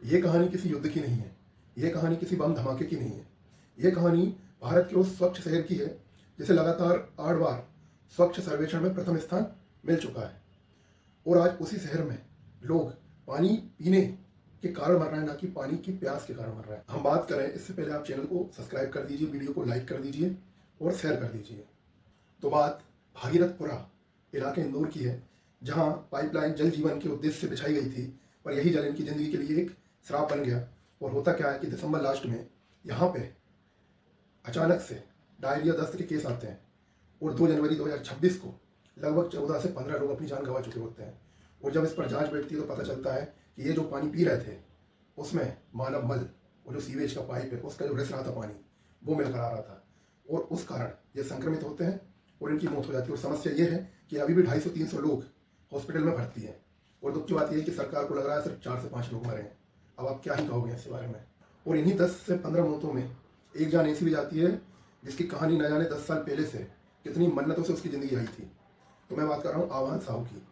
ये कहानी किसी युद्ध की नहीं है, ये कहानी किसी बम धमाके की नहीं है। ये कहानी भारत के उस स्वच्छ शहर की है जिसे लगातार 8 बार स्वच्छ सर्वेक्षण में प्रथम स्थान मिल चुका है। और आज उसी शहर में लोग पानी पीने के कारण मर रहे हैं, ना कि पानी की प्यास के कारण मर रहे हैं। हम बात करें इससे पहले आप चैनल को सब्सक्राइब कर दीजिए, वीडियो को लाइक कर दीजिए और शेयर कर दीजिए। तो बात भागीरथपुरा इलाके इंदौर की है, जहां पाइपलाइन जल जीवन के उद्देश्य से बिछाई गई थी, पर यही जल इनकी ज़िंदगी के लिए एक श्राप बन गया। और होता क्या है कि दिसंबर लास्ट में यहाँ पे अचानक से डायरिया दस्त के केस आते हैं और 2 जनवरी 2026 को लगभग 14 से 15 लोग अपनी जान गंवा चुके होते हैं। और जब इस पर जांच बैठती है तो पता चलता है कि ये जो पानी पी रहे थे उसमें मानव मल और जो सीवेज का पाइप है उसका जो रिस रहा था पानी, वो मिलकर आ रहा था और उस कारण ये संक्रमित होते हैं और इनकी मौत हो जाती है। और समस्या ये है कि अभी भी 250-300 लोग हॉस्पिटल में भर्ती हैं और दुख की बात यह है कि सरकार को लग रहा है सिर्फ 4 से 5 लोग मरे हैं। अब आप क्या ही कहोगे इस बारे में। और इन्हीं 10 से 15 मौतों में एक जान ऐसी भी जाती है जिसकी कहानी न जाने 10 साल पहले से कितनी मन्नतों से उसकी ज़िंदगी आई थी। तो मैं बात कर रहा हूँ आवान साहू की।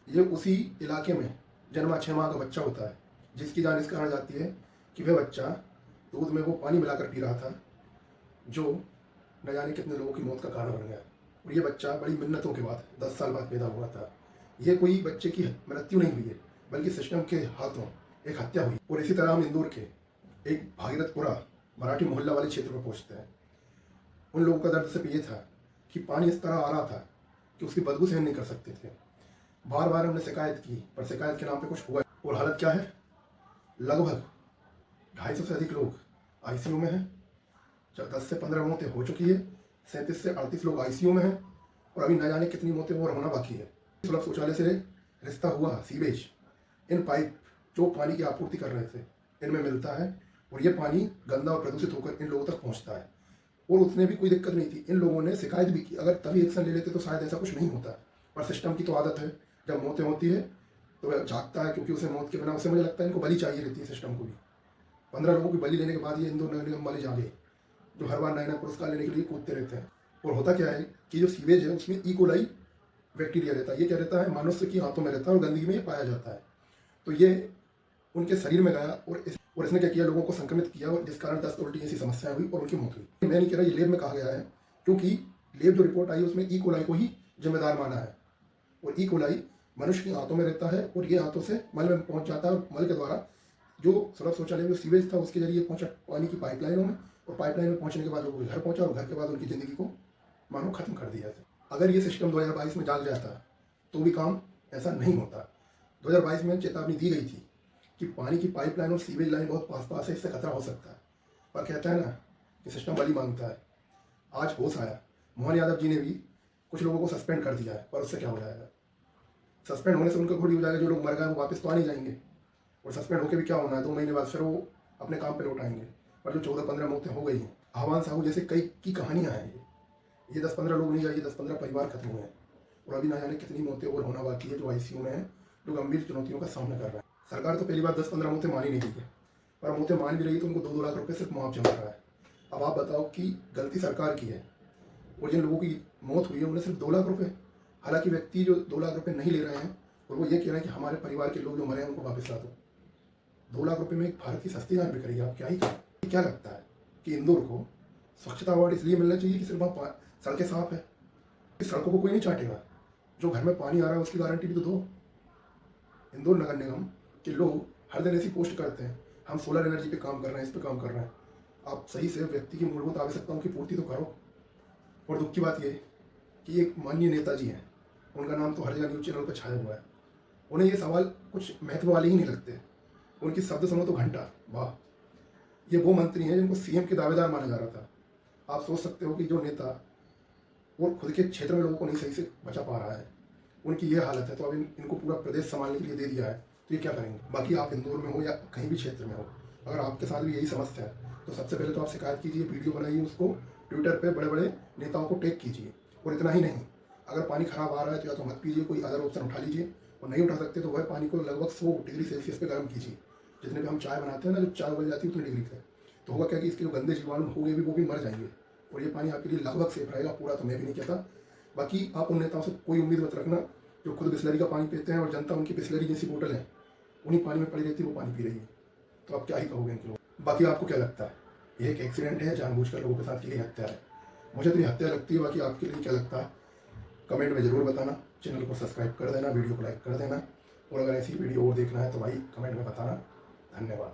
ये उसी इलाके में जन्मा 6 माह का बच्चा होता है जिसकी जान इस कारण जाती है कि वह बच्चा दूध में वो पानी मिलाकर पी रहा था जो न जाने कितने लोगों की मौत का कारण बन गया। और ये बच्चा बड़ी मिन्नतों के बाद 10 साल बाद पैदा हुआ था। ये कोई बच्चे की मृत्यु नहीं हुई है, बल्कि सिस्टम के हाथों एक हत्या हुई। और इसी तरह हम इंदौर के एक भागीरथपुरा मराठी मोहल्ला वाले क्षेत्र पर पहुंचते हैं। उन लोगों का दर्द सिर्फ ये था कि पानी इस तरह आ रहा था कि उसकी बदबू सहन नहीं कर सकते थे। बार बार हमने शिकायत की, पर शिकायत के नाम पे कुछ हुआ। और हालत क्या है, लगभग 250 से अधिक लोग आईसीयू में हैं, 10 से 15 मौतें हो चुकी है, 37 से 38 लोग आईसीयू में हैं और अभी न जाने कितनी मौतें और होना बाकी है। सुलभ शौचालय से रिश्ता हुआ सीवेज, इन पाइप जो पानी की आपूर्ति कर रहे थे इनमें मिलता है और ये पानी गंदा और प्रदूषित होकर इन लोगों तक पहुंचता है। और उसमें भी कोई दिक्कत नहीं थी, इन लोगों ने शिकायत भी की। अगर तभी एक्शन ले लेते तो शायद ऐसा कुछ नहीं होता, पर सिस्टम की तो आदत है, जब मौतें होती है तो वह जागता है, क्योंकि उसे मौत के बिना उसे मुझे लगता है इनको बलि चाहिए रहती है सिस्टम को भी। 15 लोगों की बलि लेने के बाद ये इंदौर नगर निगम वाले जागे जो हर बार नए नए पुरस्कार लेने के लिए कूदते रहते हैं। और होता क्या है कि जो सीवेज है उसमें इकोलाई बैक्टीरिया रहता है। ये क्या रहता है, मनुष्य की आंतों में रहता है और गंदगी में पाया जाता है। तो ये उनके शरीर में गया और इसने क्या किया, लोगों को संक्रमित किया और जिस कारण दस्त उल्टी ऐसी समस्याएं हुई और उनकी मौत हुई। मैं नहीं कह रहा ये लेब में कहा गया है, क्योंकि लेब जो रिपोर्ट आई उसमें ई कोलाई को ही जिम्मेदार माना है। और ई कोलाई मनुष्य की आंतों में रहता है और ये आंतों से मल में पहुंच जाता है और मल के द्वारा जो सुलभ शौचालय में सीवेज था उसके जरिए पहुंचा पानी की पाइपलाइनों में, और पाइपलाइन में पहुंचने के बाद लोगों के घर पहुंचा और घर के बाद उनकी ज़िंदगी को मानो खत्म कर दिया था। अगर ये सिस्टम 2022 में जाग जाता तो भी काम ऐसा नहीं होता। 2022 में चेतावनी दी गई थी कि पानी की पाइपलाइन और सीवेज लाइन बहुत पास पास है, इससे खतरा हो सकता है। पर कहता है ना कि सिस्टम बलि मांगता है। आज होश आया, मोहन यादव जी ने भी कुछ लोगों को सस्पेंड कर दिया है, पर उससे क्या हो जाएगा। सस्पेंड होने से उनका थोड़ी हो जाएगा, जो लोग मर गए वो वापस तो आ नहीं जाएंगे। और सस्पेंड होकर भी क्या होना है, 2 महीने बाद फिर वो अपने काम पर लौट आएंगे। पर जो 14-15 मौतें हो गई हैं, आवान साहू जैसे कई की कहानियाँ हैं, ये 10-15 लोग नहीं, ये 10-15 परिवार खत्म हुए हैं और अभी ना जाने कितनी मौतें और होना बाकी है जो आईसीयू में है, जो गंभीर चुनौतियों का सामना कर रहे हैं। सरकार तो पहली बार 10-15 मौतें मान ही नहीं रही है, पर मौतें मान भी रही तो उनको 2-2 लाख रुपए सिर्फ मुआवजा मिल रहा है। अब आप बताओ कि गलती सरकार की है और जिन लोगों की मौत हुई है उन्हें सिर्फ 2 लाख रुपये। हालांकि व्यक्ति जो 2 लाख रुपये नहीं ले रहे हैं और वो ये कह रहे हैं कि हमारे परिवार के लोग जो मरे हैं उनको वापस ला दो। 2 लाख रुपये में एक भारत की सस्ती जान बिक रही है। आप क्या ही करें। क्या लगता है कि इंदौर को स्वच्छता अवार्ड इसलिए मिलना चाहिए कि सिर्फ वहाँ सड़कें साफ है, इस सड़कों को कोई नहीं चाटेगा, जो घर में पानी आ रहा है उसकी गारंटी भी तो दो। इंदौर नगर निगम के लोग हर दिन ऐसी पोस्ट करते हैं, हम सोलर एनर्जी पे काम कर रहे हैं, इस पे काम कर रहे हैं। आप सही से व्यक्ति की मूलभूत आवश्यकताओं की पूर्ति तो करो। और दुख की बात यह कि एक माननीय नेताजी हैं, उनका नाम तो हर जगह न्यूज़ चैनल पर छाया हुआ है, उन्हें ये सवाल कुछ महत्व वाले ही नहीं लगते। उनकी शब्द सुनो तो घंटा वाह। ये वो मंत्री हैं जिनको सीएम के दावेदार माना जा रहा था। आप सोच सकते हो कि जो नेता वो खुद के क्षेत्र में लोगों को नहीं सही से बचा पा रहा है, उनकी ये हालत है, तो अब इनको पूरा प्रदेश संभालने के लिए दे दिया है, तो ये क्या करेंगे। बाकी आप इंदौर में हो या कहीं भी क्षेत्र में हो, अगर आपके साथ भी यही समस्या है तो सबसे पहले तो आप शिकायत कीजिए, वीडियो बनाइए, उसको ट्विटर पे बड़े बड़े नेताओं को टैग कीजिए। और इतना ही नहीं, अगर पानी खराब आ रहा है तो या तो मत पीजिए, कोई अदर ऑप्शन उठा लीजिए, और नहीं उठा सकते तो वह पानी को लगभग 100 डिग्री सेल्सियस पे गर्म कीजिए। जितने भी हम चाय बनाते हैं ना, जो चाय उबल जाती है उतनी डिग्री पे, तो होगा क्या कि इसके जो गंदे जीवाणु होंगे भी वो भी मर जाएंगे और ये पानी आपके लिए लगभग सेफ रहेगा। पूरा तो मैं भी नहीं कहता। बाकी आप उन नेताओं से कोई उम्मीद मत रखना जो खुद बिस्लरी का पानी पीते हैं और जनता उनकी बिस्लरी जैसी बोतल है उन्हीं पानी में पड़ी रहती है, वो पानी पी रही है। तो आप क्या ही कहोगे इनके लोग। बाकी आपको क्या लगता है, ये एक एक्सीडेंट है, जानबूझकर लोगों के साथ की गई हत्या है? मुझे तो ये हत्या लगती है। बाकी आपके लिए क्या लगता है कमेंट में ज़रूर बताना। चैनल को सब्सक्राइब कर देना, वीडियो को लाइक कर देना, और अगर ऐसी वीडियो और देखना है तो भाई कमेंट में बताना। धन्यवाद।